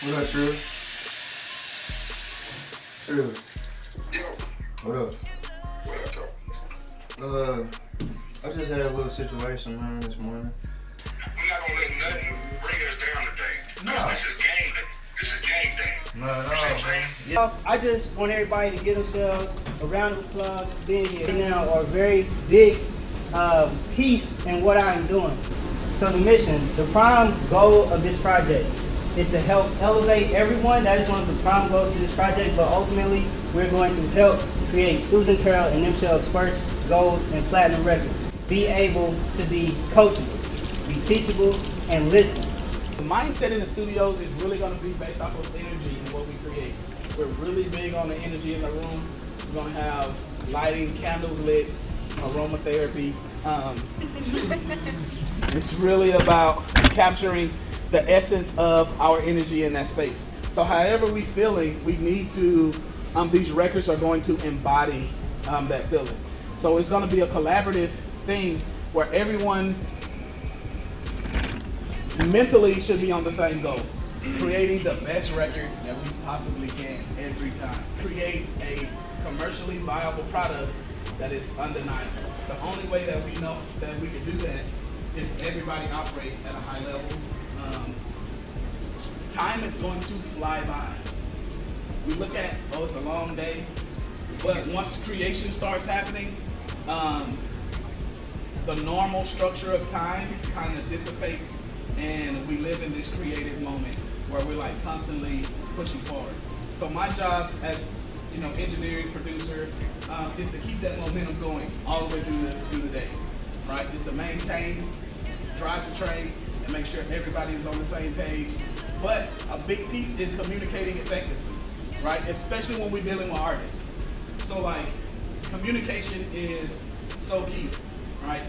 What up, Trill? Trill. Yo. What up? What up, I just had a little situation, man, this morning. We're not gonna let nothing bring us down today. No. This is game day. This is game day. No, You see what I'm saying? Yeah. I just want everybody to give themselves a round of applause for being here right now, or a very big piece in what I am doing. So the mission, the prime goal of this project is to help elevate everyone. That is one of the prime goals of this project, but ultimately we're going to help create Susan Carol and Nemchel's first gold and platinum records. Be able to be coachable, be teachable, and listen. The mindset in the studios is really going to be based off of energy and what we create. We're really big on the energy in the room. We're going to have lighting, candles lit, aromatherapy. It's really about capturing the essence of our energy in that space. So however we're feeling, we need to, these records are going to embody that feeling. So it's going to be a collaborative thing where everyone mentally should be on the same goal. Creating the best record that we possibly can every time. Create a commercially viable product that is undeniable. The only way that we know that we can do that is everybody operate at a high level. Time is going to fly by. We look at, oh, it's a long day, but once creation starts happening, the normal structure of time kind of dissipates, and we live in this creative moment where we're like constantly pushing forward. So my job as engineering producer is to keep that momentum going all the way through the day, right? Is to maintain, drive the train, and make sure everybody is on the same page. But a big piece is communicating effectively, right? Especially when we're dealing with artists. So like, communication is so key, right?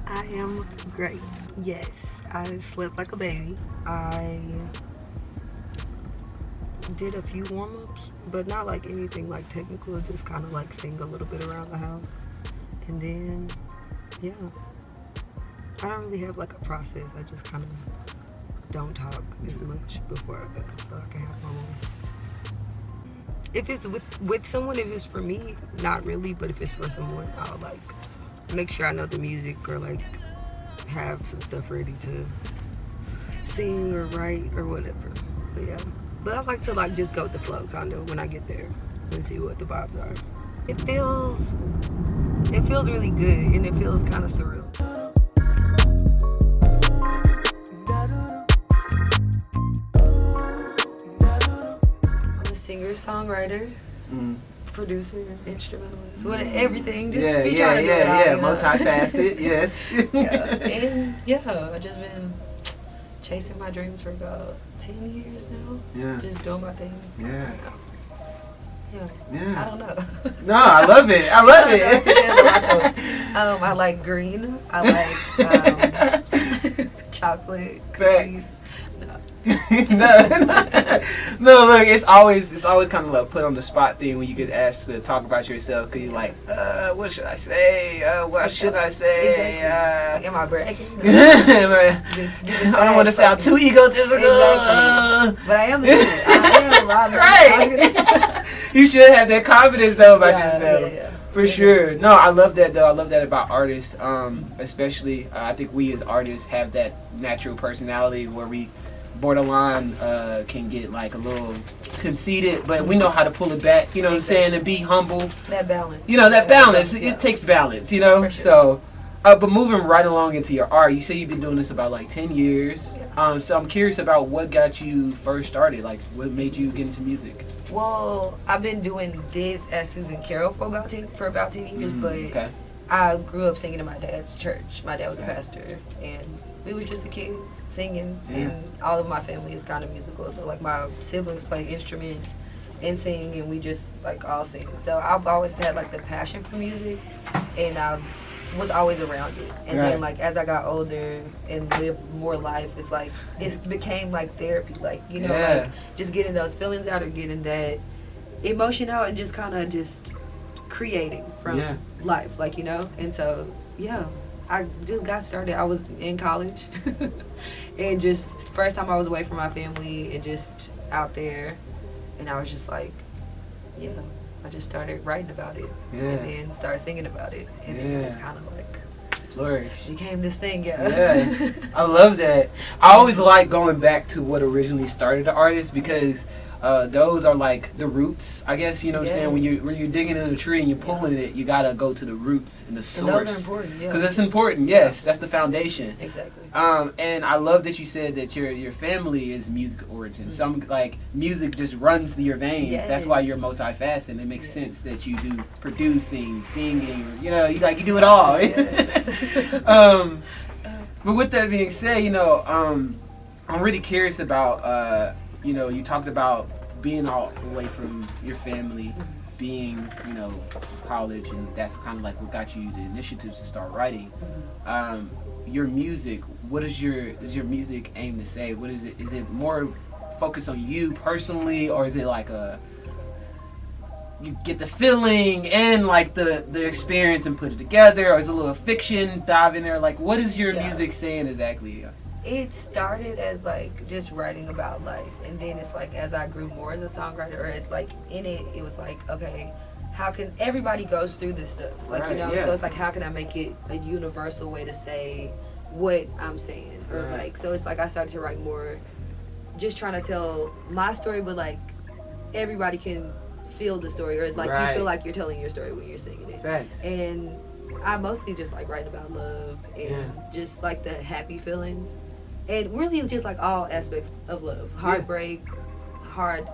I am great. Yes, I slept like a baby. I did a few warm-ups, but not like anything like technical, just kind of like sing a little bit around the house. And then, yeah, I don't really have like a process. I just kind of don't talk as much before I go, so I can have my voice. If it's with someone, if it's for me, not really, but if it's for someone, I'll like make sure I know the music or like have some stuff ready to sing or write or whatever. But yeah, but I like to like just go with the flow kind of when I get there and see what the vibes are. It feels really good, and it feels kind of surreal. I'm a singer-songwriter. Producer, instrumentalist, everything. Just be trying to do it all, multifaceted, yes. And I've just been chasing my dreams for about 10 years now. Yeah. Just doing my thing. Yeah. I don't know. No, I love it. I love it. I like green. I like chocolate cookies. No, look, it's always kind of like put on the spot thing when you get asked to talk about yourself, because you're like, what should I say? What should I say? Exactly. Am I bragging? I don't want to sound too egotistical. Exactly. But I am the truth. Right. You should have that confidence though about yourself. Yeah. For sure. No, I love that though. I love that about artists. Especially, I think we as artists have that natural personality where we borderline can get like a little conceited, but we know how to pull it back, what I'm saying, and be humble. That balance. That balance. It takes balance, For sure. So, but moving right along into your art, you say you've been doing this about like 10 years. Yeah. So I'm curious about what got you first started, like what made you get into music? Well, I've been doing this as Susan Carol for about 10 years, but okay. I grew up singing in my dad's church. My dad was a pastor, and we was just the kids singing, and all of my family is kind of musical. So like my siblings play instruments, and sing, and we just like all sing. So I've always had like the passion for music, and I was always around it. And then like as I got older and lived more life, it's like it became like therapy, like you know, like just getting those feelings out or getting that emotion out and just kind of just creating from life, like you know. And so I just got started. I was in college and just first time I was away from my family and just out there, and I was just like I just started writing about it and then started singing about it, and then it was kind of like flourish. Became this thing, I love that. I always like going back to what originally started the artist, because those are like the roots, I guess, you know what I'm saying? When you're digging in a tree and you're pulling it, you gotta go to the roots and the source. And those are important, because it's important, that's the foundation. Exactly. And I love that you said that your family is music origin. Some like music just runs through your veins. That's why you're multifaceted. It makes sense that you do producing, singing, you know, you do it all. But with that being said, you know, I'm really curious about you know, you talked about being all away from your family, being, you know, college, and that's kind of like what got you the initiatives to start writing. Your music, what is your music aim to say? What is it? Is it more focused on you personally, or is it like you get the feeling and like the experience and put it together, or is it a little fiction dive in there? Like, what is your music saying exactly? It started as like just writing about life, and then it's like as I grew more as a songwriter, or like in it was like, okay, how can everybody goes through this stuff, like you know, so it's like how can I make it a universal way to say what I'm saying, or like, so it's like I started to write more just trying to tell my story, but like everybody can feel the story, or like you feel like you're telling your story when you're singing it. And I mostly just like writing about love and just like the happy feelings, and really just like all aspects of love, heartbreak, hard,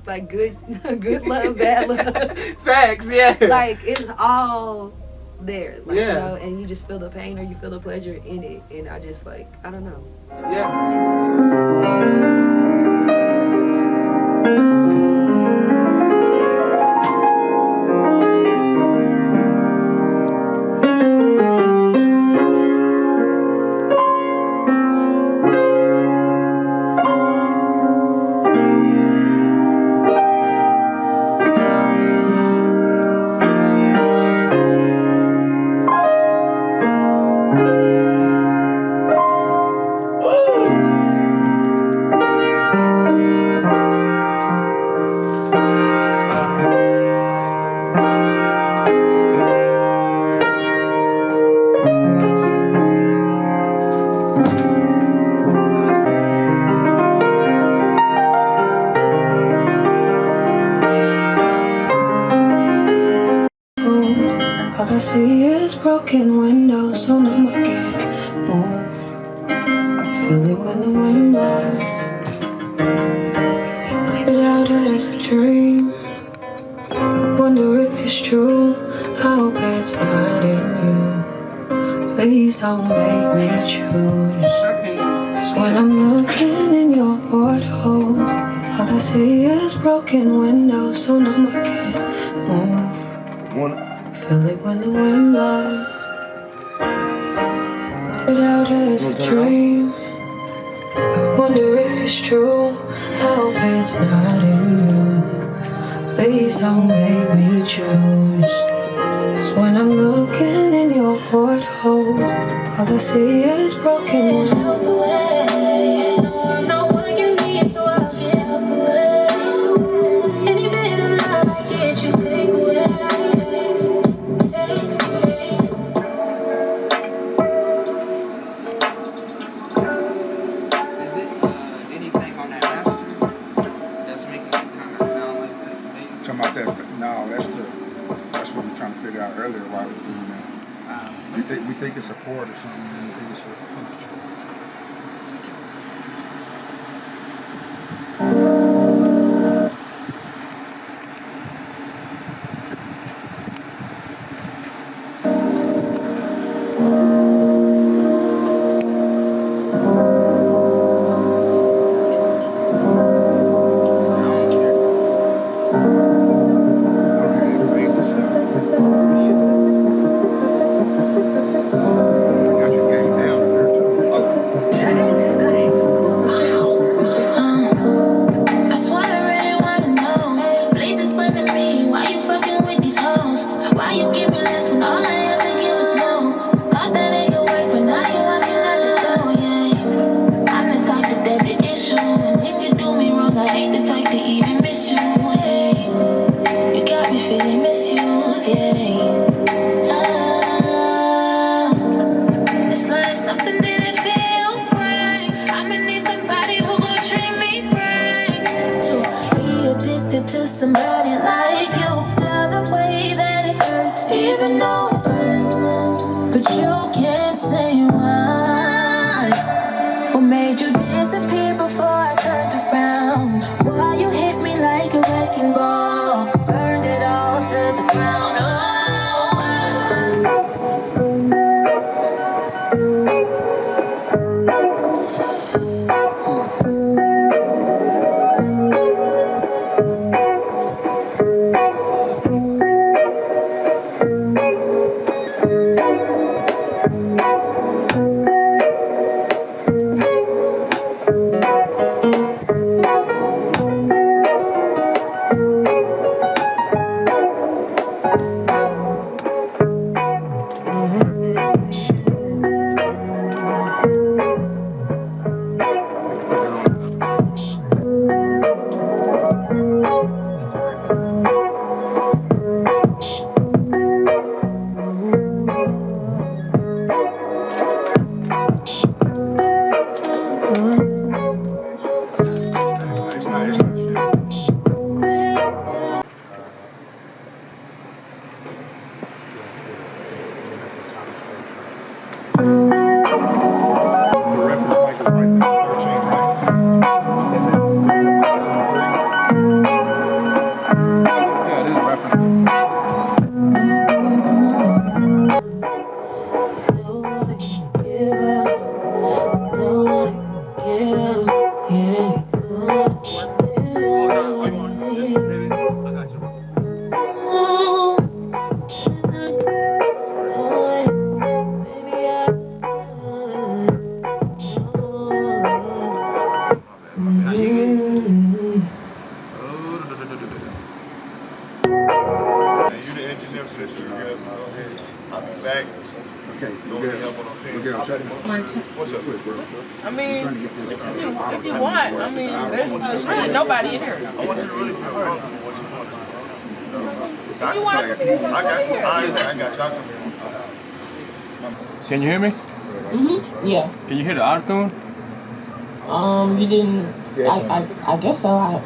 like good love, bad love. Facts, like it's all there, like you know, and you just feel the pain or you feel the pleasure in it, and I just like, I don't know. All I see is broken windows, so now I can't move. Feel it when the wind blows. It out as a dream. I wonder if it's true. I hope it's not in you. Please don't make me choose. 'Cause when I'm looking in your portals, all I see is broken windows, so now I can't move. Feel it when the wind blows. It out as a dream. I wonder if it's true. I hope it's not in you. Please don't make me choose. 'Cause when I'm looking in your portals, all I see is broken windows. Earlier while I was doing that. We think it's a chord or something. We think it's made you disappear before I turned around. Why you hit me like a wrecking ball? Burned it all to the ground. I mean, if you want, I mean, there's really nobody in here. I want you to really feel comfortable with what you want to do. You want to come I got y'all coming. Can you hear me? Mm-hmm. Yeah. Can you hear the auto-tune? You didn't. I guess so.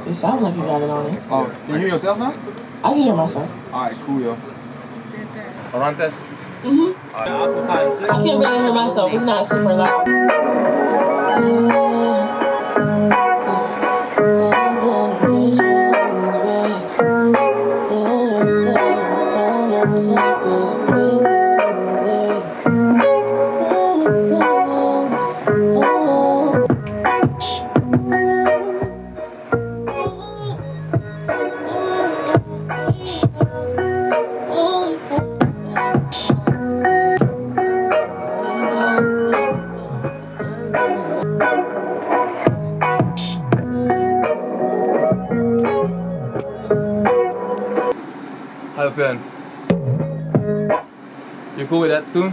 It sounds like you got it on it. Oh, can you hear yourself now? I can hear myself. Alright, cool, yo. Orantes? Mm-hmm. I can't really hear myself. It's not super loud. How you feeling? You cool with that tune?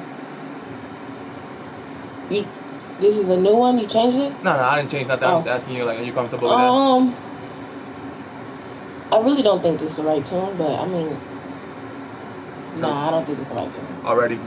This is a new one? You changed it? No, I didn't change nothing. I was just asking you, like, are you comfortable with that? I really don't think this is the right tune, but I mean, nah, I don't think it's the right tune. Already.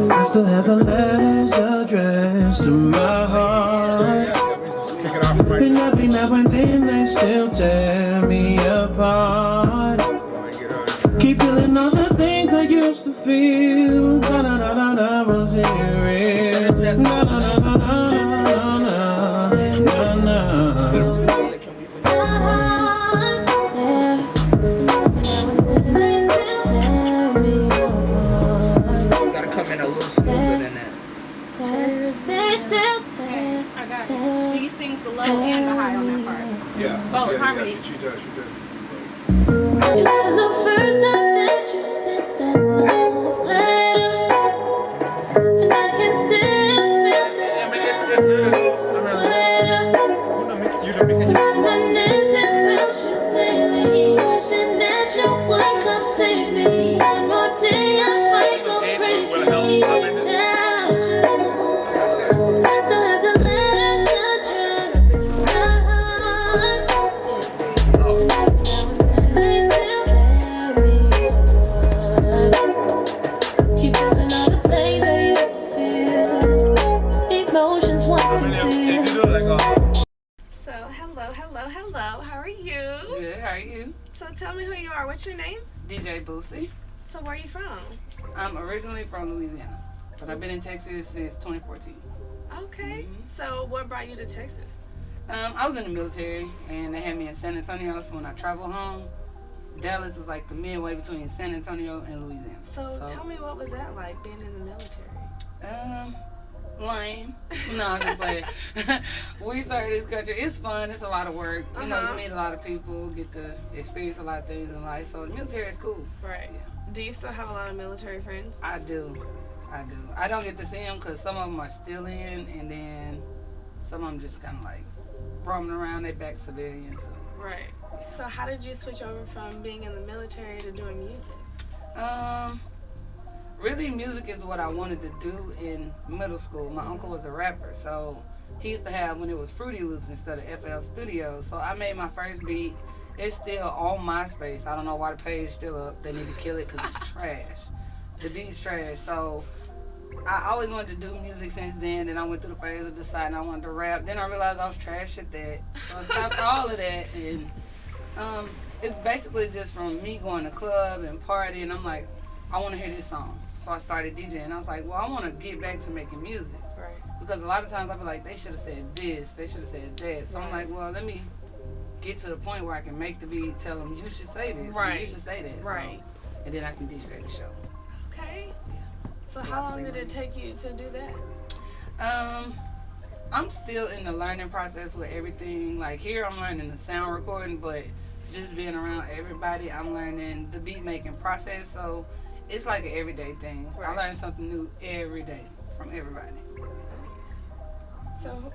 I still have the letters addressed to my heart. And every now and then they still tear me apart. Keep feeling all the things I used to feel. Na na na na na, was it real? Na na na na na na na na. They still tear me harmony. She does. It was the first time that you sent that love letter, and I can still smell the sweater. Reminiscing about you daily, wishing that you would come save me. One more day I might go crazy without you. I still have the letters addressed. Keep feeling all the things I used to feel. Emotions once concealed. So, hello. How are you? Good, how are you? So, tell me who you are. What's your name? DJ Boosie. So, where are you from? I'm originally from Louisiana, but I've been in Texas since 2014. Okay. So, what brought you to Texas? I was in the military, and they had me in San Antonio, so when I traveled home, Dallas was like the midway between San Antonio and Louisiana. So tell me, what was that like, being in the military? Lame. No, I'm just like, we started this country. It's fun. It's a lot of work. You know, you meet a lot of people, get to experience a lot of things in life. So the military is cool. Right. Yeah. Do you still have a lot of military friends? I do. I don't get to see them because some of them are still in, and then some of them just kind of like roaming around. They back civilians. So. Right. So how did you switch over from being in the military to doing music? Really, music is what I wanted to do in middle school. My uncle was a rapper, so he used to have, when it was Fruity Loops instead of FL Studios. So I made my first beat. It's still on MySpace. I don't know why the page is still up. They need to kill it because it's trash. The beat's trash. So I always wanted to do music since then. Then I went through the phase of deciding I wanted to rap. Then I realized I was trash at that. So I stopped all of that. And it's basically just from me going to club and party. And I'm like, I want to hear this song. So I started DJing. I was like, well, I want to get back to making music. Right. Because a lot of times I'll be like, they should have said this. They should have said that. So I'm like, well, let me get to the point where I can make the beat, tell them, you should say this. Right. You should say that. Right. So, and then I can DJ the show. Okay. Yeah. So how long did it take you to do that? I'm still in the learning process with everything. Like here I'm learning the sound recording, but just being around everybody, I'm learning the beat making process. So it's like an everyday thing. Right. I learn something new every day from everybody. Nice. So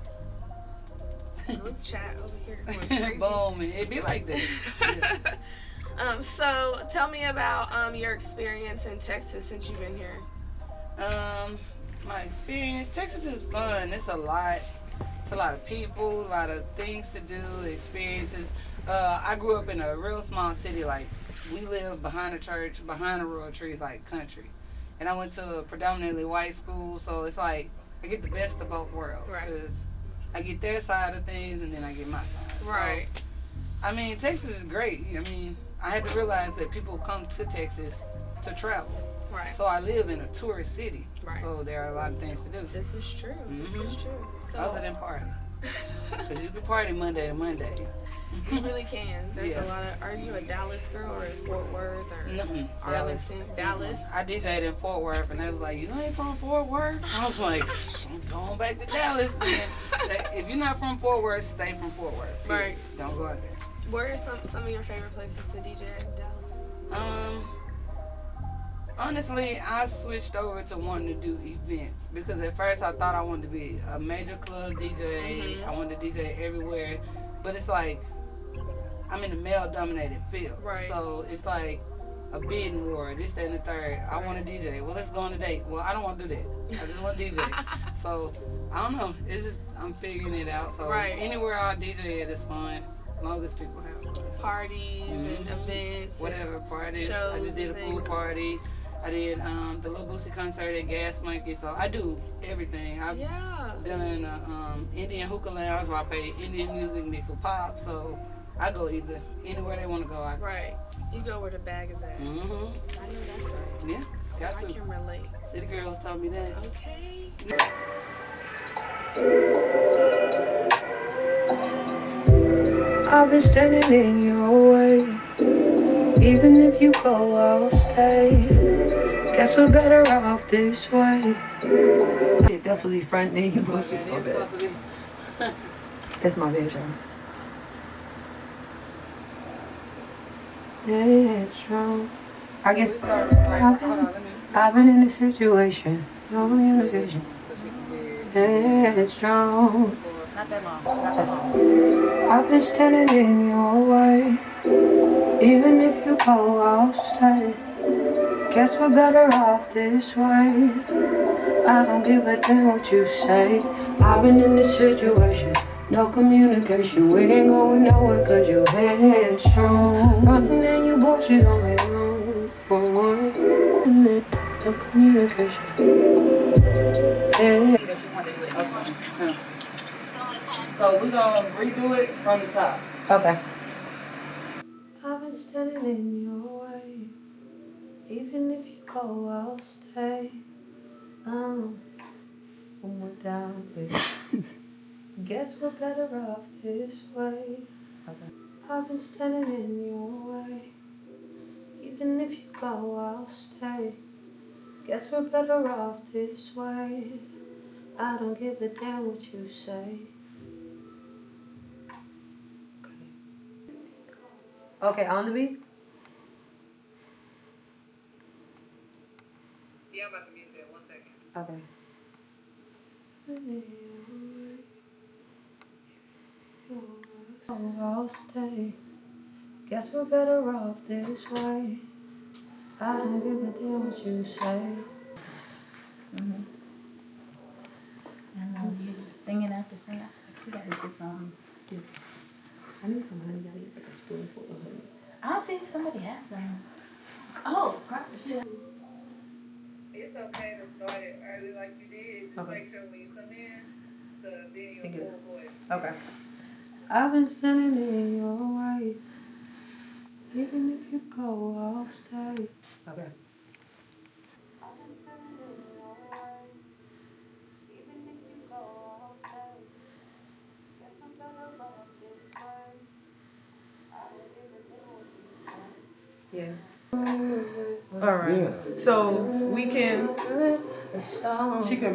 group chat over here going crazy. Boom, and it be like that. Yeah. So tell me about your experience in Texas since you've been here. My experience, Texas is fun. It's a lot. It's a lot of people, a lot of things to do, experiences. I grew up in a real small city. Like we live behind a church, behind a row of trees, like country. And I went to a predominantly white school, so it's like I get the best of both worlds. Right. Cause I get their side of things, and then I get my side. Right. So, I mean, Texas is great. I mean, I had to realize that people come to Texas to travel. Right. So I live in a tourist city. Right. So there are a lot of things to do. This is true. This is true. So other than party. Because you can party Monday to Monday. You really can. There's a lot of. Are you a Dallas girl or Fort Worth or Arlington? Dallas. I DJ'd in Fort Worth, and they was like, "You ain't from Fort Worth?" I was like, "I'm going back to Dallas." Then if you're not from Fort Worth, stay from Fort Worth. Right. Don't go out there. Where are some of your favorite places to DJ in Dallas? Honestly, I switched over to wanting to do events because at first I thought I wanted to be a major club DJ. I wanted to DJ everywhere, but it's like I'm in a male-dominated field. Right. So it's like a bidding war, this, that, and the third. I want to DJ. Well, let's go on a date. Well, I don't want to do that. I just want to DJ. So I don't know. It's just I'm figuring it out. So anywhere I DJ at is fun, as long as people have fun. So. Parties and events. Whatever parties. Shows I just did a pool party. I did the Lil Boosie concert at Gas Monkey, so I do everything. I've done Indian hookah lounge where I play Indian music mixed with pop, so I go either anywhere they want to go. Right. You go where the bag is at. I know that's right. Yeah, got to. I can relate. City girls told me that. Okay. I've been standing in your way. Even if you go, I'll stay. Guess we're better off this way. That's what he front knee bullshit. My bad. That's my bad, y'all. headstrong. I guess I've been in this situation, no communication. Headstrong. Not that long. Not that long. I've been standing in your way. Even if you go, I'll stay. Guess we're better off this way. I don't give a damn what you say. I've been in this situation, no communication. We ain't going nowhere cause you headstrong. Running and you bullshit on me own. For one, no communication. Either she wanted to do it again. So we're gonna redo it from the top. Okay. I've been standing in your way. Even if you go, I'll stay. One more time, please. Guess we're better off this way. Okay. I've been standing in your way. Even if you go, I'll stay. Guess we're better off this way. I don't give a damn what you say. Okay, on the beat? Yeah, I'm about to mute that 1 second. Okay. I'll stay. Guess we're better off this way. I don't give a damn what you say. And you're just singing after singing. I was like, she gotta get some. Yeah. I need some honey. I need like a spoonful of honey. I'll see if somebody has some. Oh, crap. Shit. It's okay to start it early like you did. Just Okay. make sure when you come in, to be in Sing your it. full voice. Okay. I've been standing in your way. Even if you go, I'll stay. Okay. Yeah. All right. Yeah. So we can. She can.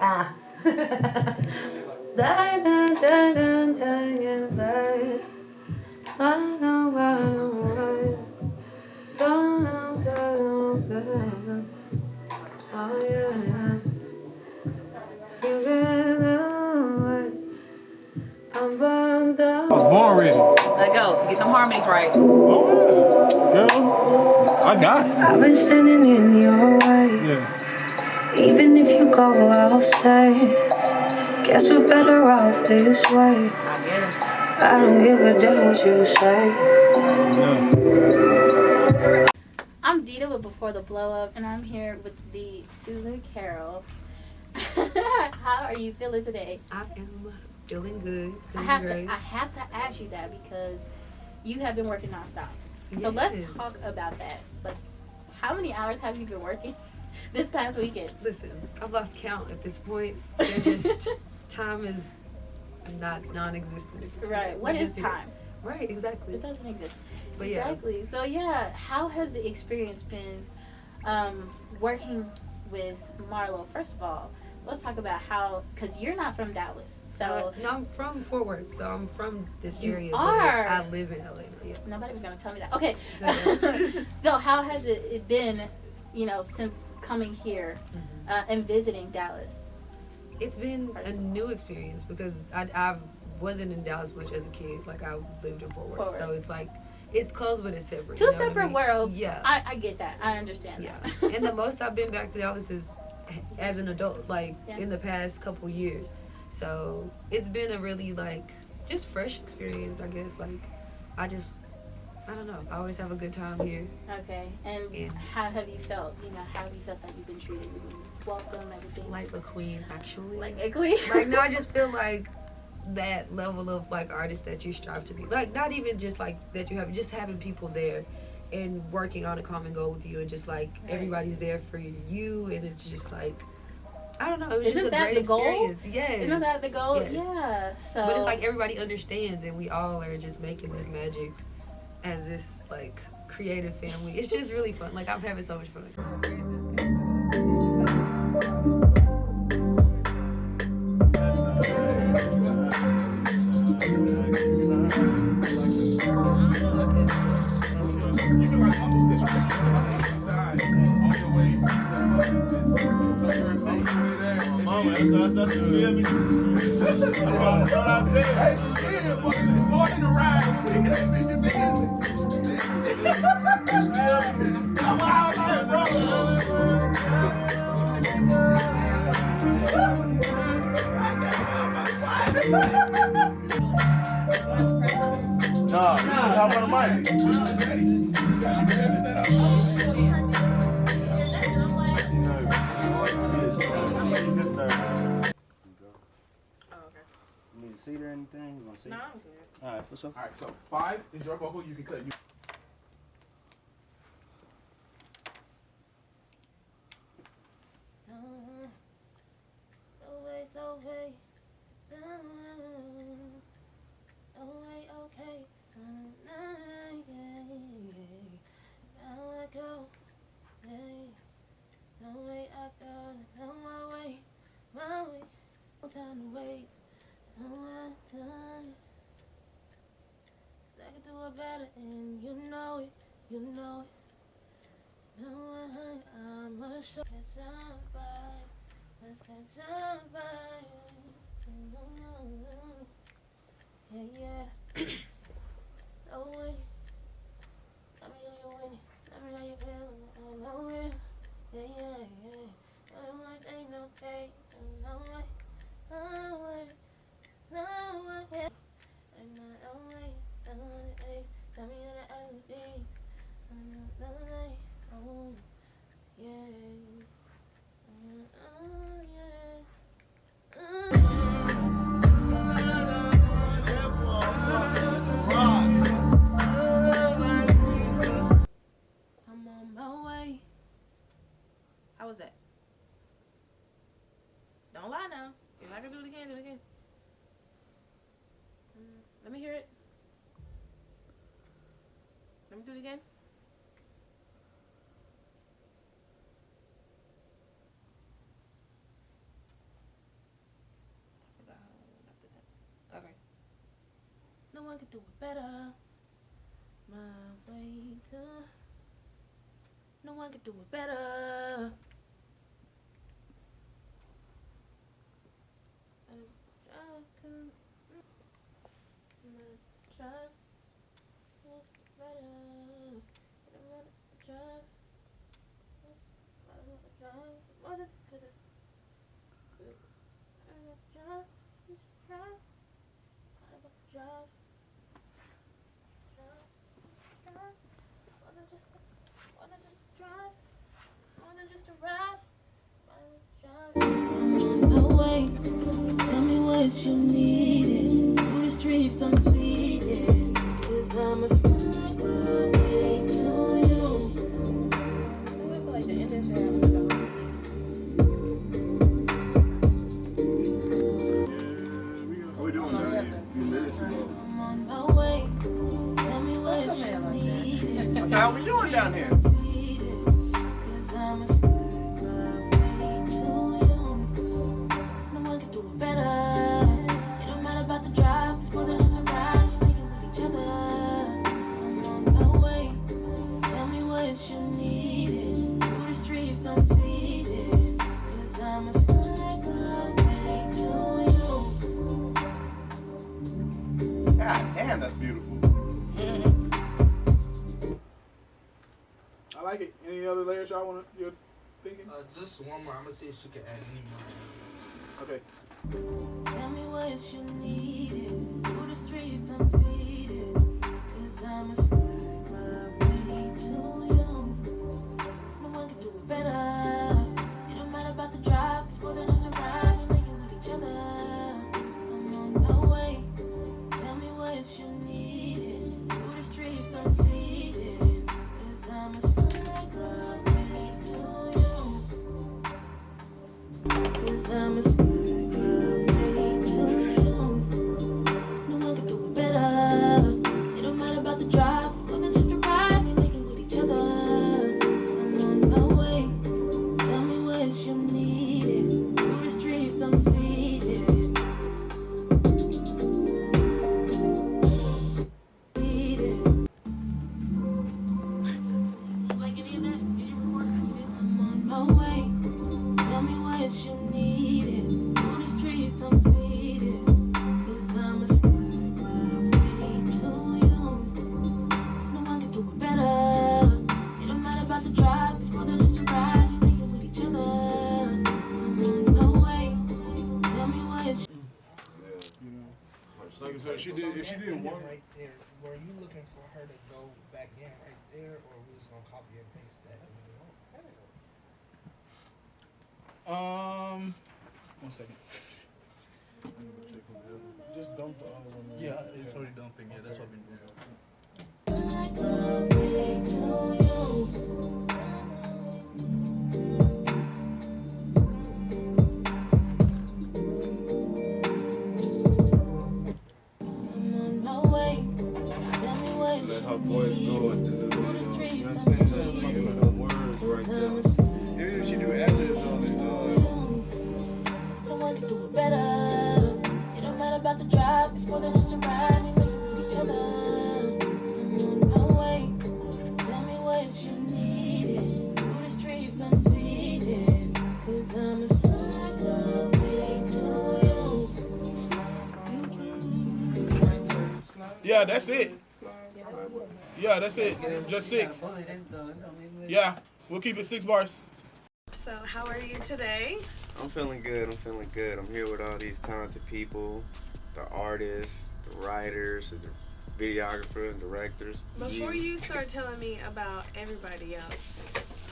Ah. Oh yeah. I was born ready. Let go. Get them harmonies right. Oh, yeah. Girl, I got it. I've been standing in your way. Yeah. Even if you go, I'll stay. Guess we're better off this way. I get it. I don't give a damn what you say. Yeah. I'm Dita with Before the Blow Up, and I'm here with the Susan Carol. How are you feeling today? I am feeling good. I have to ask you that because you have been working nonstop. So let's talk about that. Like, how many hours have you been working this past weekend? Listen, I've lost count at this point. They're just time is not non-existent. Right. What is time? Right. Exactly. It doesn't exist. But exactly. So yeah, how has the experience been working with Marlow? First of all, let's talk about how, because you're not from Dallas. So no, I'm from Fort Worth, so I'm from this area. You are. I live in LA. Yeah. Nobody was gonna tell me that. Okay. So how has it been, since coming here and visiting Dallas? It's been a new experience because I wasn't in Dallas much as a kid. Like I lived in Fort Worth, so it's like it's close but it's separate. Two separate worlds. Yeah, I get that. I understand that. And the most I've been back to Dallas is as an adult, like in the past couple years. So it's been a really just fresh experience, I guess. I don't know. I always have a good time here. Okay. And how have you felt? How have you felt that you've been treated? Welcome, everything. Like a queen, actually. Like a queen? No, I just feel like that level of artist that you strive to be. Not even just that you have, just having people there and working on a common goal with you, and just everybody's there for you, and it's just I don't know. It was just a great experience. Yes. Isn't that the goal? Yes. Yeah. So. But it's everybody understands, and we all are just making this magic as this creative family. It's just really fun. I'm having so much fun. You need a seat or anything? You want to see? No, I'm good. All right, what's up? All right, so 5 is your vocal. You can cut. Time to waste. No, I done. 'Cause I can do it better, and you know it. You know it. No, I'm a show. Catch on by. Let's catch on by. Yeah. So wait. Tell me how you winning. Tell me how you feeling. I know it. Yeah. I'm like ain't no cake. No way. No way. And no way. Tell me how the other days. No way. Oh, yeah. I'm on my way. How was that? Don't lie now. If I can do it again, do it again. Let me hear it. Let me do it again. Okay. No one could do it better. My way to. No one could do it better. You need it. Through the streets, I'm speeding. 'Cause I'm a sniper way to you. How we doing down here? A few minutes ago. I'm on my way. Tell me what you need. That's how we doing down here. 'Cause I'm a sniper way to you. No one can do it better. It's more than just a ride, we're making with each other. I'm on my way. Tell me what you needed. Through the streets, I'm speeding. 'Cause I'm a sniper way to you. God damn, that's beautiful. I like it. Any other layers you're thinking? Just one more. I'm gonna see if she can add any more. Okay. Tell me what you needed. Through the streets, I'm speeding. 'Cause I'm a sniper way to you. No one can do it better. It don't matter about the drive. It's more than just a ride. We're making with each other. I'm on my way. Tell me what you needed. Through the streets, I'm speeding. 'Cause I'm a sniper way to you. 'Cause I'm a sniper way to you. So if she did one. Right there, were you looking for her to go back in right there, or we was gonna copy and paste that? 1 second. Just dump the other one. Yeah, it's already dumping. Yeah, that's what I've been doing. Let her voice go and then you know what I'm saying? Give her words right there. Maybe if she do ad-libs on it. The one can do it better. It don't matter about the drive, it's more than just a ride. We with each other. I'm on my way. Tell me what you needed. Through the streets, I'm speeding. 'Cause I'm a slide way to you. Yeah, that's it. Yeah, that's it. Just 6. Yeah, we'll keep it 6 bars. So how are you today? I'm feeling good. I'm here with all these talented people, the artists, the writers, the videographers, and directors. Before you start telling me about everybody else,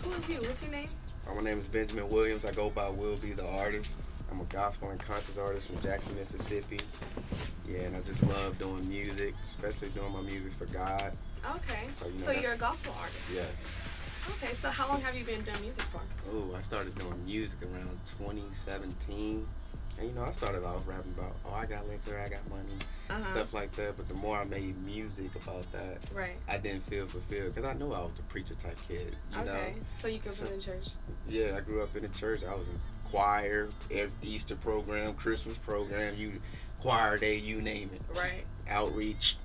who are you? What's your name? My name is Benjamin Williams. I go by Will Be the Artist. I'm a gospel and conscious artist from Jackson, Mississippi. Yeah, and I just love doing music, especially doing my music for God. Okay. So, you're a gospel artist? Yes. Okay, so how long have you been doing music for? Oh, I started doing music around 2017. And I started off rapping about, I got liquor, I got money, stuff like that. But the more I made music about that, I didn't feel fulfilled because I knew I was a preacher type kid. You know? So you grew up in the church? Yeah, I grew up in the church. I was in choir, Easter program, Christmas program, choir day, you name it. Right. Outreach.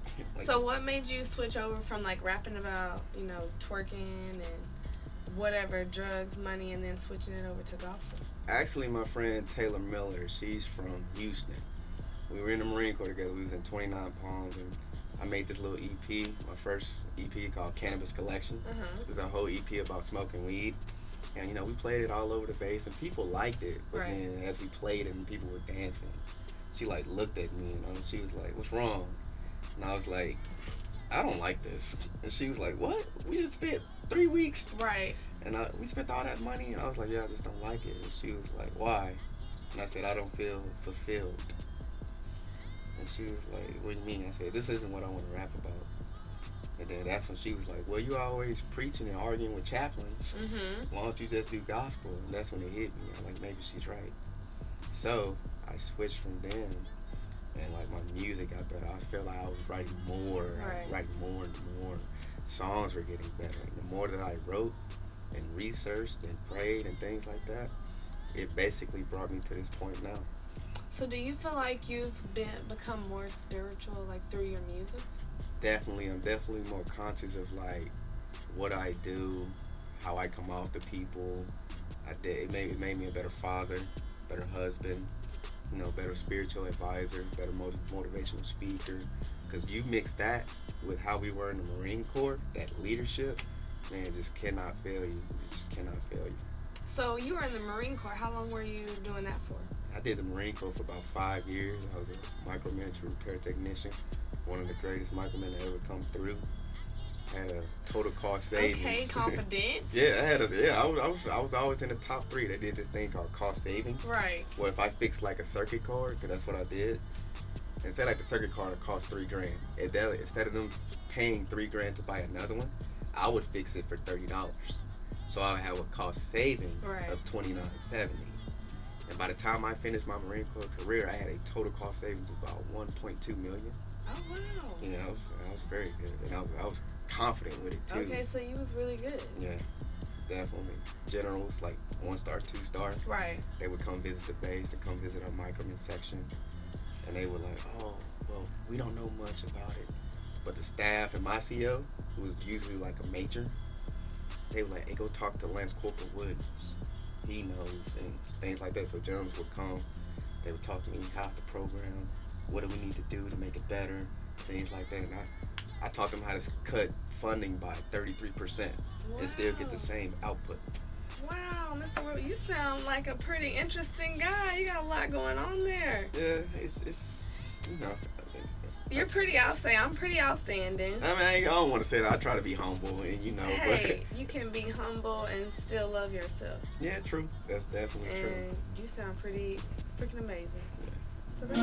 So what made you switch over from like rapping about, twerking and whatever, drugs, money, and then switching it over to gospel? Actually, my friend Taylor Miller, she's from Houston. We were in the Marine Corps together. We was in 29 Palms, and I made this little EP, my first EP called Cannabis Collection. It was a whole EP about smoking weed. And, we played it all over the base, and people liked it. But then as we played it and people were dancing, she, looked at me, and she was like, "What's wrong?" And I was like, "I don't like this." And she was like, "What? We just spent 3 weeks." Right. And we spent all that money, and I was like, "Yeah, I just don't like it." And she was like, "Why?" And I said, "I don't feel fulfilled." And she was like, "What do you mean?" I said, "This isn't what I want to rap about." And then that's when she was like, "Well, you always preaching and arguing with chaplains. Why don't you just do gospel?" And that's when it hit me. I'm like, maybe she's right. So I switched from then, and my music got better. I felt like I was writing more. I was writing more and more. Songs were getting better. And the more that I wrote and researched and prayed and things like that, it basically brought me to this point now. So do you feel like you've become more spiritual through your music? Definitely. I'm definitely more conscious of what I do, how I come off to people. It made me a better father, better husband, better spiritual advisor, better motivational speaker. Because you mix that with how we were in the Marine Corps, that leadership, man, it just cannot fail you. It just cannot fail you. So you were in the Marine Corps. How long were you doing that for? I did the Marine Corps for about 5 years. I was a micro-miniature repair technician, one of the greatest micromen to ever come through. Had a total cost savings. Okay, confident. I was always in the top 3. They did this thing called cost savings. Right. Where if I fixed a circuit card, because that's what I did, and say the circuit card cost $3,000. Instead of them paying $3,000 to buy another one, I would fix it for $30. So I would have a cost savings of $29.70. And by the time I finished my Marine Corps career, I had a total cost savings of about $1.2 million. Oh wow! I was very good, and I was confident with it too. Okay, so you was really good. Yeah, definitely. Generals 1-star, 2-star. Right. They would come visit the base and come visit our microman section, and they were like, "Oh, well, we don't know much about it," but the staff and my CO, who was usually a major, they were like, "Hey, go talk to Lance Corporal Woods. He knows," and things like that. So generals would come, they would talk to me, how's the program, what do we need to do to make it better, things like that. And I taught them how to cut funding by 33% and still get the same output. Wow, Mr. Will, you sound like a pretty interesting guy. You got a lot going on there. Yeah, it's You're pretty outstanding. I'm pretty outstanding. I mean, I don't want to say that. I try to be humble, and you know. Hey, you can be humble and still love yourself. Yeah, true. That's definitely true. And you sound pretty freaking amazing. So that's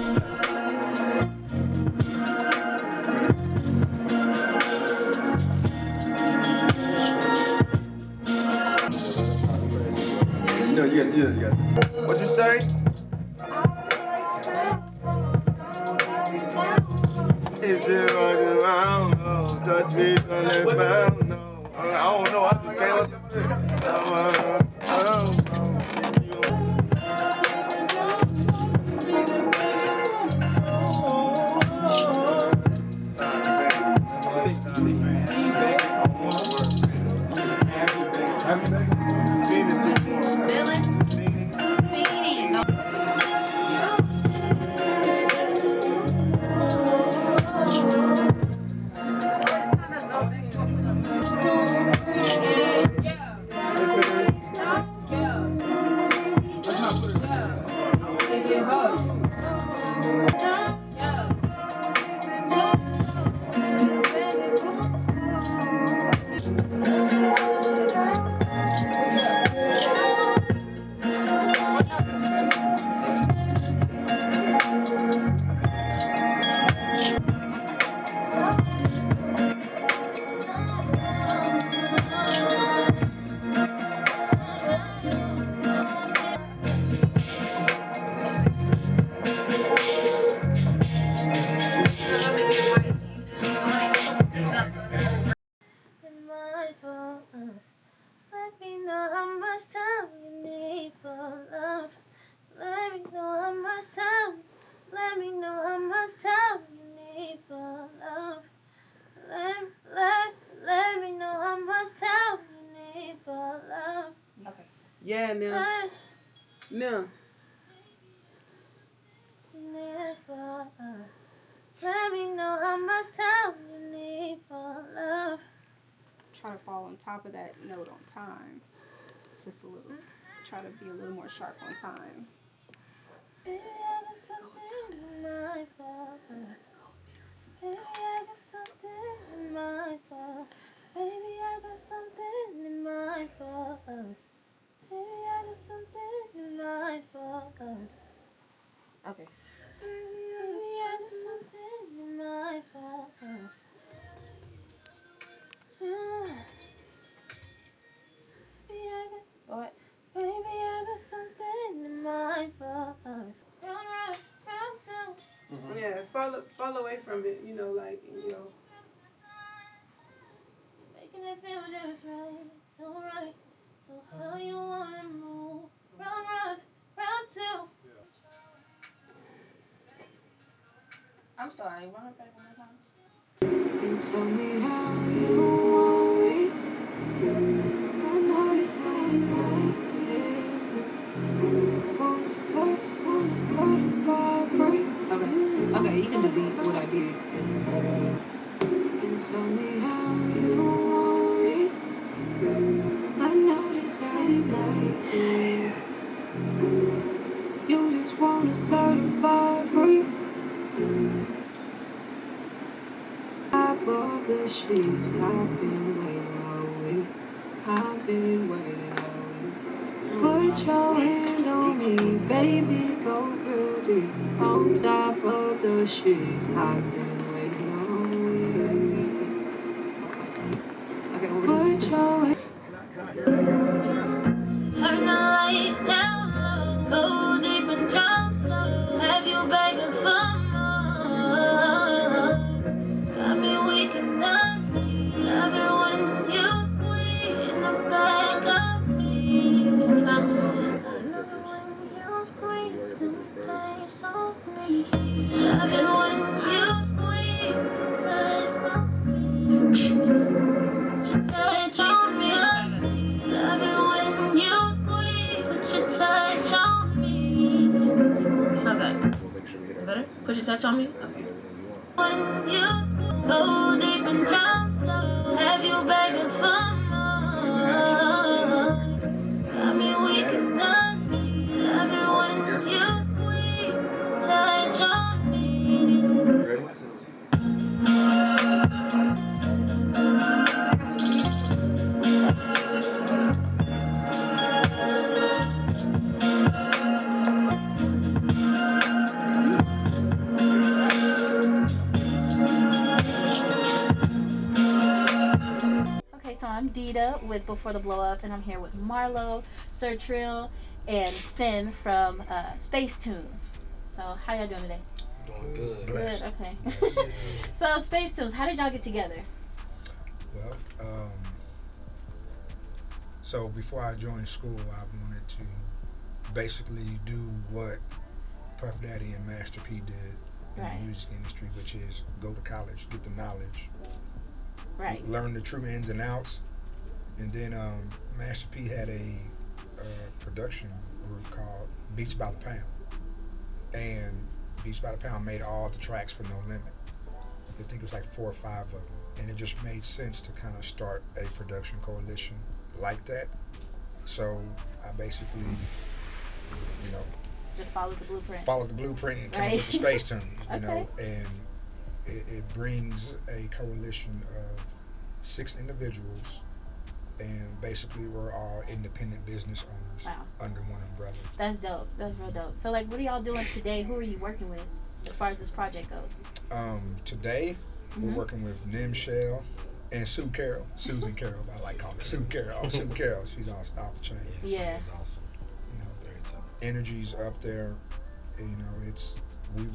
Yeah. What'd you say? If you around, no, touch me, don't let me know. I don't know. I just came up with it. Let me know how much time you need for love. Let me know how much time. Let me know how much time you need for love. Let me know how much time you need for love. Okay. Yeah, now. No. You need for us. Let me know how much time you need for love. Try to fall on top of that note on time. It's just a little, try to be a little more sharp on time. Baby, I got something in mind for us. Baby, I got something in mind for us. Baby, I got something in mind for us. Baby, I got something in mind for us. Okay. Baby, I got something in mind for us. What? Baby, I got something in mind for us. Round two. Yeah, fall away from it, you know, like, you know. Making it feel just right, so right. So how you wanna move? Round two. I'm sorry, run it back one more time. And tell me how you want me. I know this ain't like it. Wanna start free. Okay, you can delete what I did. And tell me how you want me. I know this ain't like it. You just wanna certify free. Top of the sheets, I've been waiting all week. I've been waiting all week. Put your hand on me, baby, go real deep. On top of the sheets, I've been waiting all week. Okay, put your hand. Turn the lights down low, go deep and drown slow. Have you begging for more? Got me weak and numb. Love it when you squeeze the back of me. Love it when you squeeze and taste on me. Love it when you squeeze and taste on me. Put your touch on me. Love it when you squeeze. Put your touch on me. How's that? Better? Put your touch on me? Okay. When you go deep and drown slow, have you begging for more? Got me weak and numb. Love it when you squeeze, touch on me. I'm Dita with Before the Blow Up, and I'm here with Marlow, Sir Trill, and Sin from Space Tunes. So, how y'all doing today? Doing good. Good, okay. So, Space Tunes, how did y'all get together? Well, so before I joined school, I wanted to basically do what Puff Daddy and Master P did in the music industry, which is go to college, get the knowledge, learn the true ins and outs, and then Master P had a production group called Beats by the Pound, and Beats by the Pound made all the tracks for No Limit. I think it was like 4 or 5 of them, and it just made sense to kind of start a production coalition like that. So I basically, you know, just followed the blueprint. Followed the blueprint and came up with the Space Tunes, you know, and it brings a coalition of 6 individuals, and basically we're all independent business owners under one umbrella. That's dope. That's real dope. So, like, what are y'all doing today? Who are you working with as far as this project goes? Today, we're working with Nemchel and Susan Carol, I like calling her Sue Carol. Sue Carol, she's off the chain. Yeah. She's awesome. You know, very tough. Energy's up there. You know, it's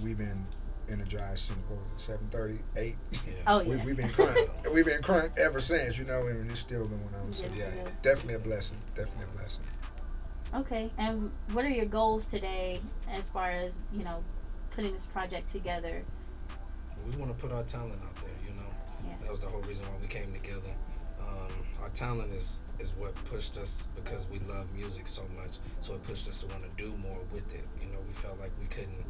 we've been energized since what was it, 7:30, 8. Yeah. Oh yeah. We've been crunk. We've been crunk ever since. You know, and it's still going on. So yeah, definitely a blessing. Definitely a blessing. Okay. And what are your goals today, as far as, you know, putting this project together? We want to put our talent out there, you know. Yeah. That was the whole reason why we came together. Our talent is what pushed us, because we love music so much, so it pushed us to want to do more with it. You know, we felt like we couldn't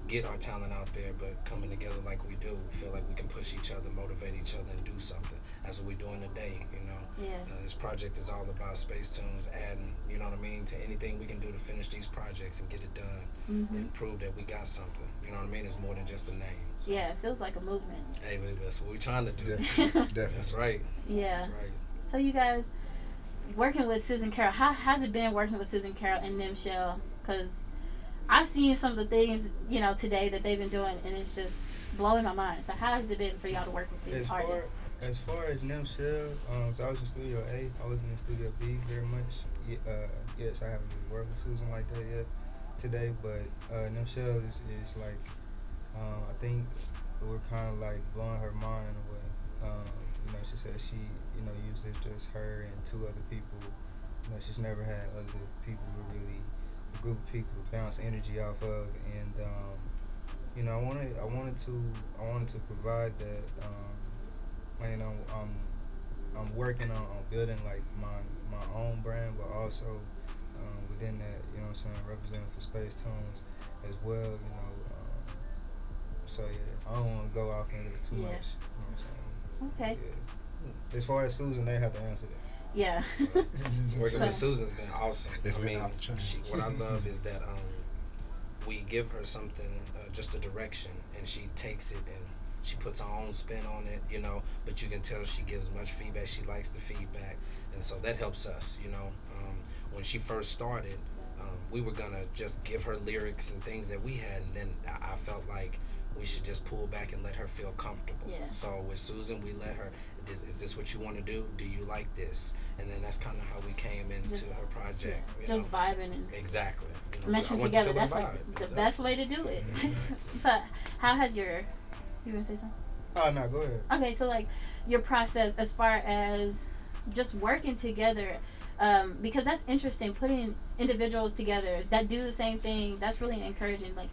get our talent out there, but coming together like we do, we feel like we can push each other, motivate each other, and do something. That's what we're doing today, you know. Yeah. This project is all about Space Tunes, adding, you know what I mean, to anything we can do to finish these projects and get it done and prove that we got something. You know what I mean? It's more than just a name. So. Yeah, it feels like a movement. Hey, baby, that's what we're trying to do. Definitely. That's right. Yeah. That's right. So you guys, working with Susan Carol, how has it been working with Susan Carol and Nemchel? Because I've seen some of the things, you know, today that they've been doing, and it's just blowing my mind. So how has it been for y'all to work with these artists? As far as Nemchel, so I was in Studio A. I wasn't in Studio B very much. Yes, I haven't really worked with Susan like that yet today, but Nemchel is like, I think we're kind of like blowing her mind in a way. You know, she said she, you know, uses just her and 2 other people. You know, she's never had other people to really, a group of people to bounce energy off of, and you know, I wanted to provide that. You know, I'm working on building like my own brand, but also within that, you know what I'm saying, representing for Space Tunes as well, you know. So yeah, I don't want to go off into it too much. You know what I'm saying? Okay. Yeah. As far as Susan, they have to answer that. Yeah. Working with Susan's been awesome. It's I mean, what I love is that we give her something, just a direction, and she takes it and she puts her own spin on it, you know, but you can tell she gives much feedback. She likes the feedback, and so that helps us, you know. When she first started, we were going to just give her lyrics and things that we had, and then I felt like we should just pull back and let her feel comfortable. Yeah. So with Susan, we let her, is this what you want to do? Do you like this? And then that's kind of how we came into her project. Yeah, just vibing. And exactly. You know, meshing together. That's like the best way to do it. So how has your... You gonna say something? Oh no, go ahead. Okay, so like your process as far as just working together, because that's interesting. Putting individuals together that do the same thing, that's really encouraging. Like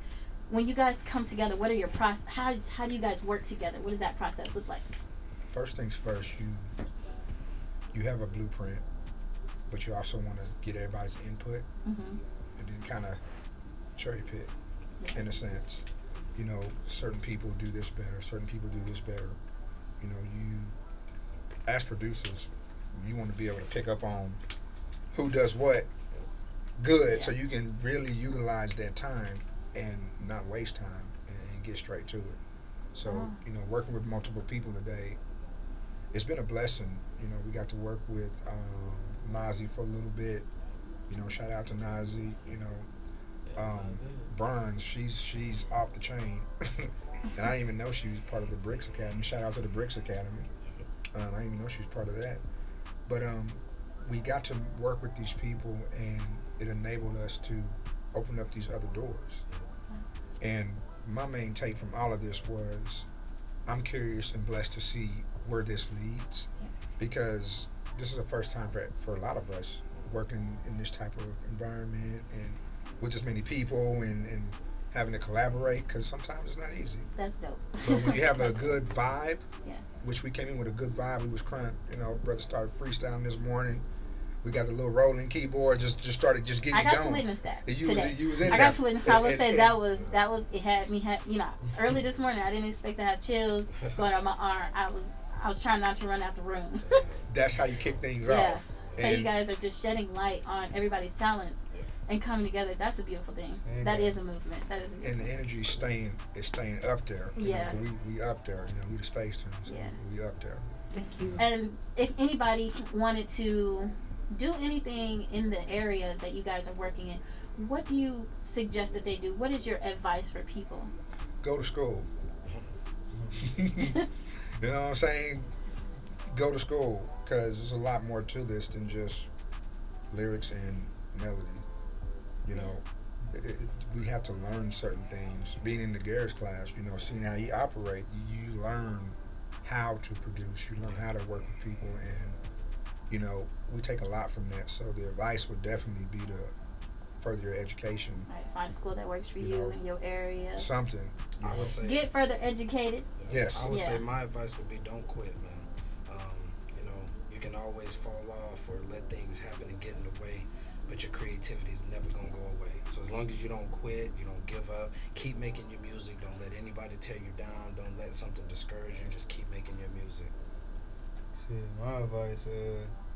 when you guys come together, what are your process? How do you guys work together? What does that process look like? First things first, you have a blueprint, but you also want to get everybody's input, and then kind of cherry pick, in a sense. You know, certain people do this better, certain people do this better. You know, you, as producers, you want to be able to pick up on who does what good, so you can really utilize that time and not waste time and get straight to it. So, you know, working with multiple people today, it's been a blessing. You know, we got to work with Nazi for a little bit. You know, shout out to Nazi, you know. Burns, she's off the chain, and I didn't even know she was part of the Bricks Academy. Shout out to the Bricks Academy. I didn't even know she was part of that. But we got to work with these people, and it enabled us to open up these other doors. And my main take from all of this was, I'm curious and blessed to see where this leads, because this is the first time for a lot of us working in this type of environment and with this many people and having to collaborate, because sometimes it's not easy. That's dope. But when you have a good vibe, yeah. which we came in with a good vibe, we was crying, brother started freestyling this morning. We got the little rolling keyboard, just started getting it going. I got to witness that today. You was in I there. got to witness. I would say that was it had me early this morning. I didn't expect to have chills going on my arm. I was trying not to run out the room. That's how you kick things yeah. off. So you guys are just shedding light on everybody's talents and coming together. That's a beautiful thing. That is a movement. That is a beautiful and the energy is staying up there. Yeah. We up there. We the Space Tune. So yeah. We up there. Thank you. And if anybody wanted to do anything in the area that you guys are working in, what do you suggest that they do? What is your advice for people? Go to school. You know what I'm saying? Go to school, because there's a lot more to this than just lyrics and melody. We have to learn certain things. Being in the Garrett's class, seeing how he operate, you learn how to produce. You learn how to work with people, and we take a lot from that. So the advice would definitely be to further your education. Right, find a school that works for you in your area. Something. I would say get further educated. Yes. I would say my advice would be don't quit, man. You can always fall off or let things happen and get in the way, but your creativity is never gonna go away. So as long as you don't quit, you don't give up, keep making your music. Don't let anybody tear you down. Don't let something discourage you. Just keep making your music. See, my advice,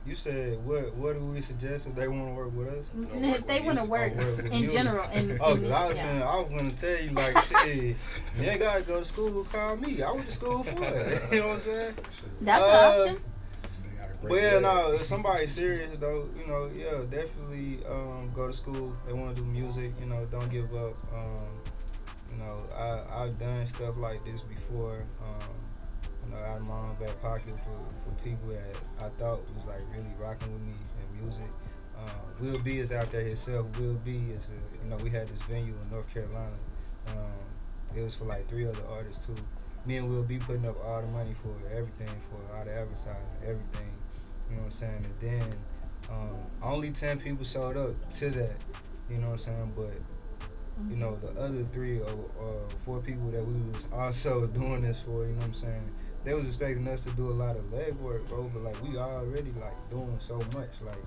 you said what do we suggest if they want to work with us? If they want to work in general. I was gonna tell you, like, shit, you ain't gotta go to school. Call me. I went to school for it. You know what I'm saying? That's an option. But yeah, no, if somebody's serious though, definitely go to school. They want to do music, don't give up. I've done stuff like this before. Out of my own back pocket for people that I thought was like really rocking with me in music. Will B is out there himself. Will B is we had this venue in North Carolina. It was for like 3 other artists too. Me and Will B putting up all the money for everything, for all the advertising, everything. You know what I'm saying? And then only 10 people showed up to that. You know what I'm saying? But the other 3 or 4 people that we was also doing this for, you know what I'm saying? They was expecting us to do a lot of legwork, bro, but like we already like doing so much. Like,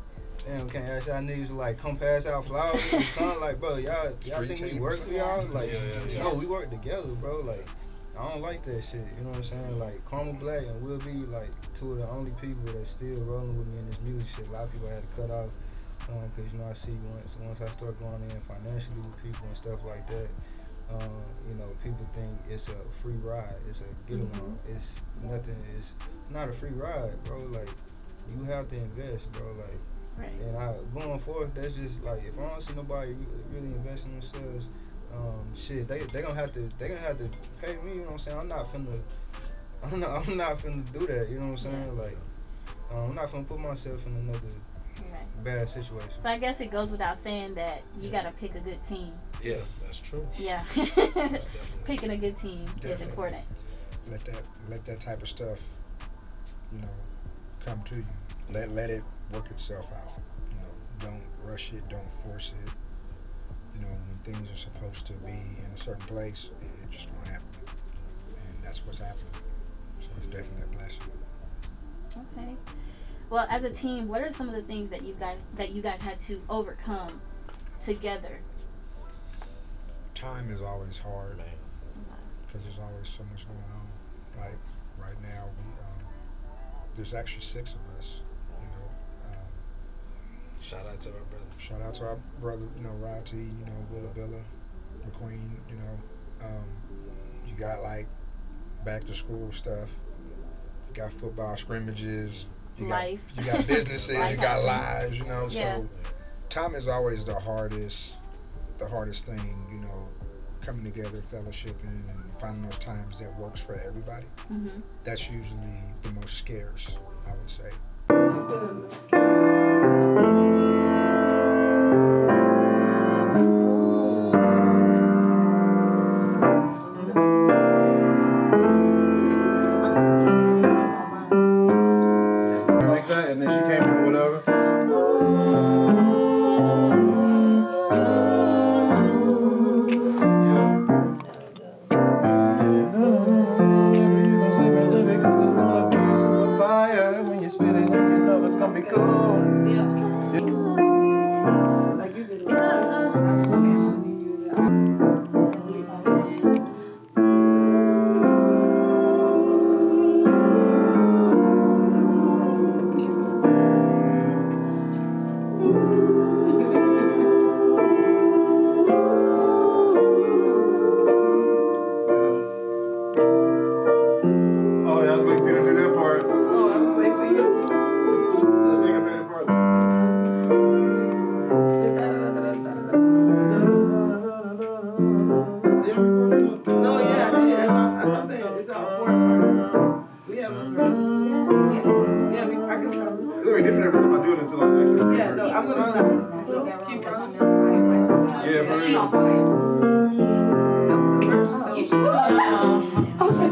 damn, can't ask y'all niggas to like come pass out flowers or something. Like, bro, y'all think we work for y'all? Like, no, we work together, bro. Like, I don't like that shit. You know what I'm saying? Like, Karma Black and Will Be like 2 of the only people that's still rolling with me in this music shit. A lot of people had to cut off because I see once I start going in financially with people and stuff like that. People think it's a free ride. It's a get along. It's nothing. It's not a free ride, bro. Like, you have to invest, bro. Like, right. And going forward, that's just like, if I don't see nobody really invest in themselves, they gonna have to pay me. You know what I'm saying? I'm not finna do that. You know what I'm saying? Like, I'm not finna put myself in another bad situation. So I guess it goes without saying that you gotta pick a good team. Yeah, that's true. Yeah. Picking a good team is important. Let that type of stuff, come to you. Let it work itself out. Don't rush it. Don't force it. When things are supposed to be in a certain place, it just won't happen. And that's what's happening. So it's definitely a blessing. Okay. Well, as a team, what are some of the things that you guys had to overcome together? Time is always hard because there's always so much going on. Like right now, there's actually 6 of us. Shout out to our brother. Shout out to our brother. Rod T. Willa Billa, McQueen. You got like back to school stuff. You got football scrimmages. You got businesses. You got lives. Yeah. So time is always the hardest thing. Coming together, fellowshipping, and finding those times that works for everybody. That's usually the most scarce, I would say. Like that, and then she came in with whatever. Fire when you spit it, you know it's gonna be cool. Like you did. Oh, yeah, I was waiting for you to do that part. Oh, I was waiting for you. The second favorite part. No, yeah, I did. That's what I'm saying. It's all 4 parts. We have one verse. Yeah, I can stop. It's gonna be different every time I do it until I actually. Yeah, no, I'm gonna stop. No, keep going. Yeah, for She real. on fire. That was the verse. You should go. I was like,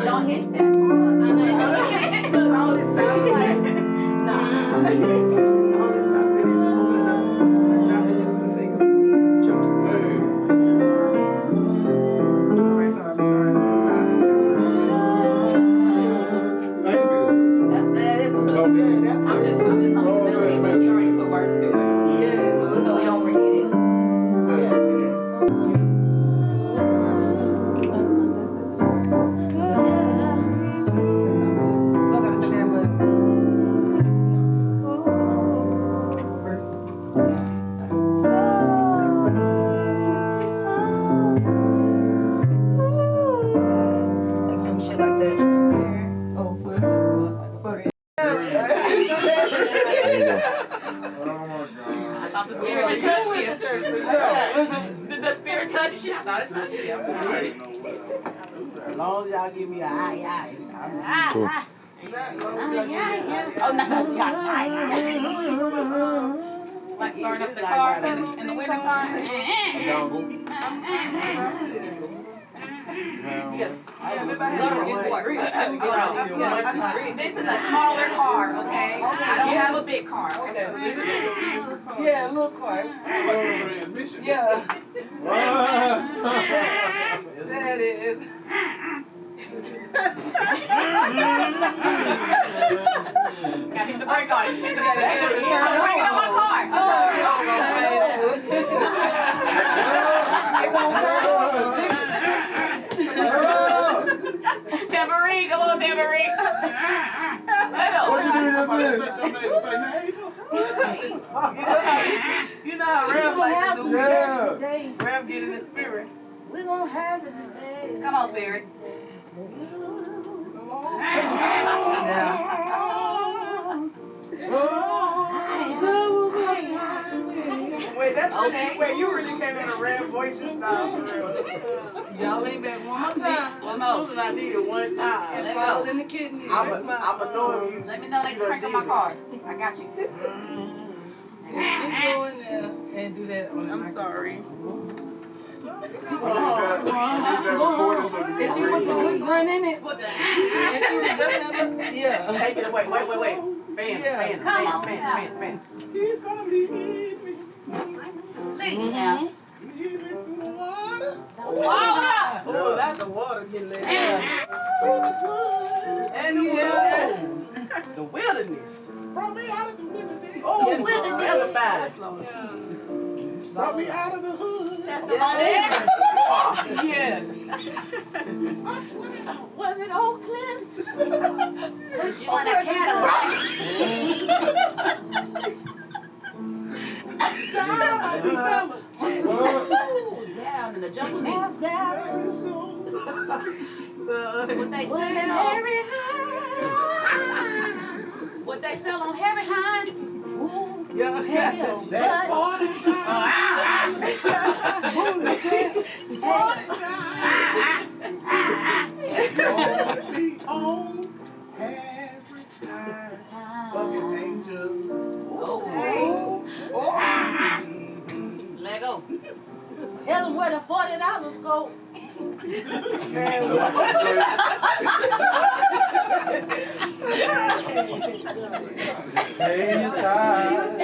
Don't hit that. I only stopped it. Nah. I only stopped it over and over. I stopped it just for the sake of it's joke. Alright, so I'm sorry. I'm gonna stop it. That's That is a little good. I'm just on the melody, but she already put words to it. Yeah, so we don't forget it. Some shit like that. Oh, for so it's like a furry. I thought the spirit touched you. Did the spirit touch you? I thought it touched you. As long as y'all give me a aye. Cool. Oh, not the like starting up the car in the winter time. This is a smaller car, okay? I don't have a big car. Yeah, a little car. Yeah. That is. Gotta hit the brake on it. Turn the brake on my car. It won't turn. Tambourine, come on, tambourine. What you do just You know how Rev like to do. Yeah. Rev get in the spirit. We're gonna have it today. Come on, spirit. Wait, that's okay. Wait, you really came in a Rev voice and style for real. Y'all lean back one more time. One more. Susan, I need it one time. Let Fall go. in the kidney. I'm a know if you. Let me know they can crank up my car. I got you. Just go in there and do that. I'm sorry. If you put the good grunt in it, yeah. Take it away. Wait. Fan. He's gonna lead me. Lead you now. Lead me through the water. Water. Oh, that's the water getting let down. And the wilderness. Brought me out of the wilderness. Oh, yes, wilderness. Brought me out of the hood. Yeah. I swear. Was it Oakland? Put you on a Cadillac. Down in the jungle. What they sell on Harry Hines? What they sell on Harry Hines? That's all be on every time. Fucking angel. Okay. Let go. Tell them where the $40 go. Pay your time.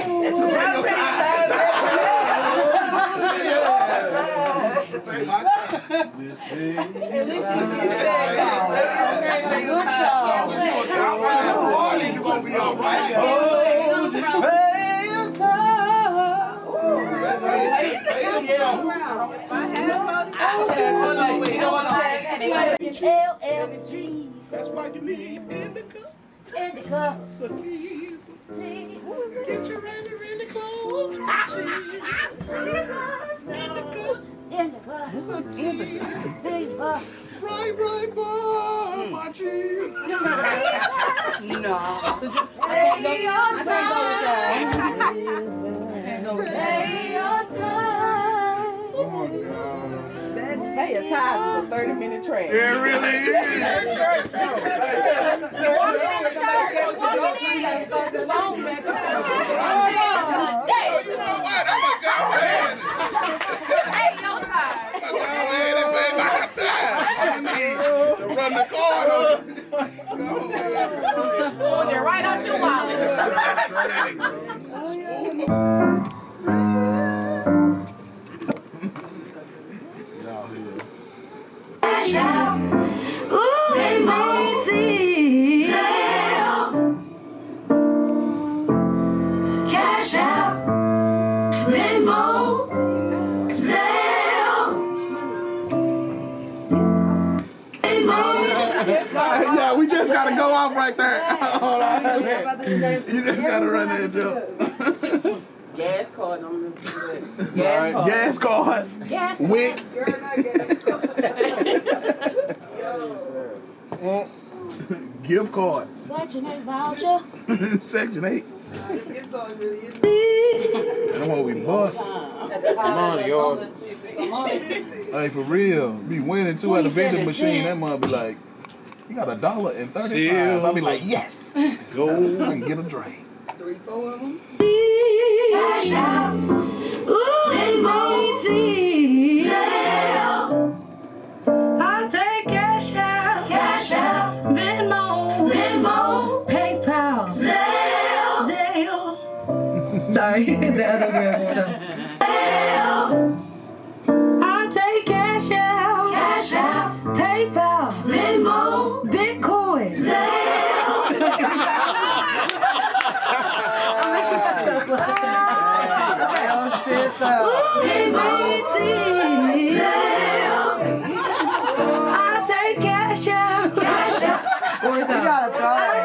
At least you can say good job. You're gonna be all right. Pay your time. LLG. That's why you need indica. Sativa. Get you really close. Indica. Sativa. Right, boy, my cheese. No. I can't go with that. Pay a tithe for 30-minute track. It really is. Run the card over. Pulled you right out your wallet. Cash out, ooh, amazing. Cash out, Venmo, Zelle. Yeah, we just gotta go off right there. Hold on. You just gotta run that joke. Gas card. Gas card. Wick. Gift cards. Section 8 voucher. Section 8. That's what we bust. Come on, y'all. Hey, for real. Be winning too at the vending machine. That mother be like, you got $1.35. I'll be like, yes. Go and get a drink. 3-4 of them. Cash out, ooh, amazing. I'll take cash out, Venmo, PayPal, Zelle. Sorry, the other girl. I'll take cash out, PayPal, Venmo, Bitcoin, I'll take cash out. Where's that? You gotta throw that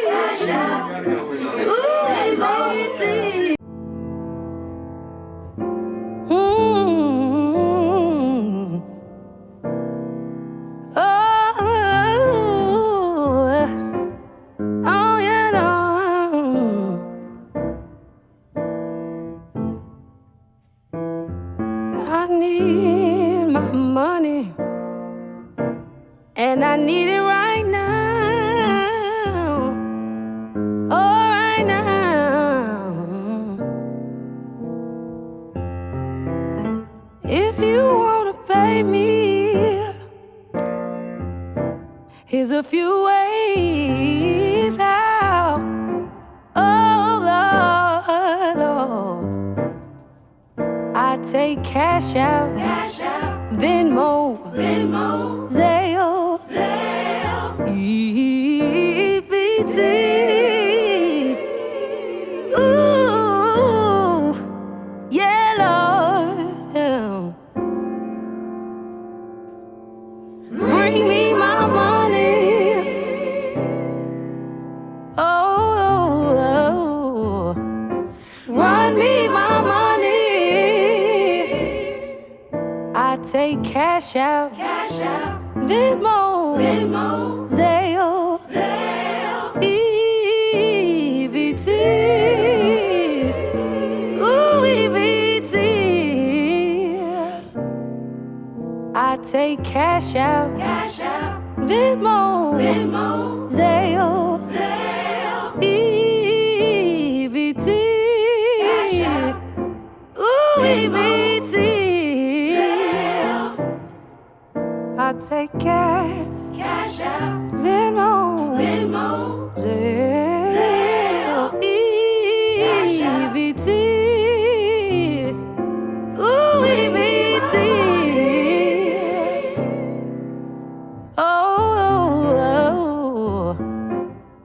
cash out. And I need it right now. Oh, right now. If you wanna pay me, here's a few ways how. Oh Lord, Lord, I take cash out, Venmo, Zelle, EBT. Ooh, yeah, Lord. Bring me my money. Oh, run me my money. I take cash out, Venmo, Zelle, EBT. Ooh, EBT. I take cash out, Venmo, Zelle, EBT. Ooh, EBT. I take cash out, Venmo, Zelle, EBT. Ooh, EBT. Oh,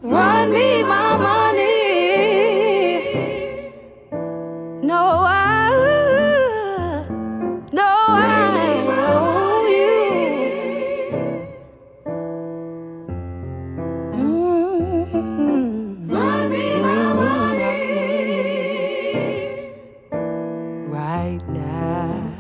run me my money. No, I owe you. Run me my money right now.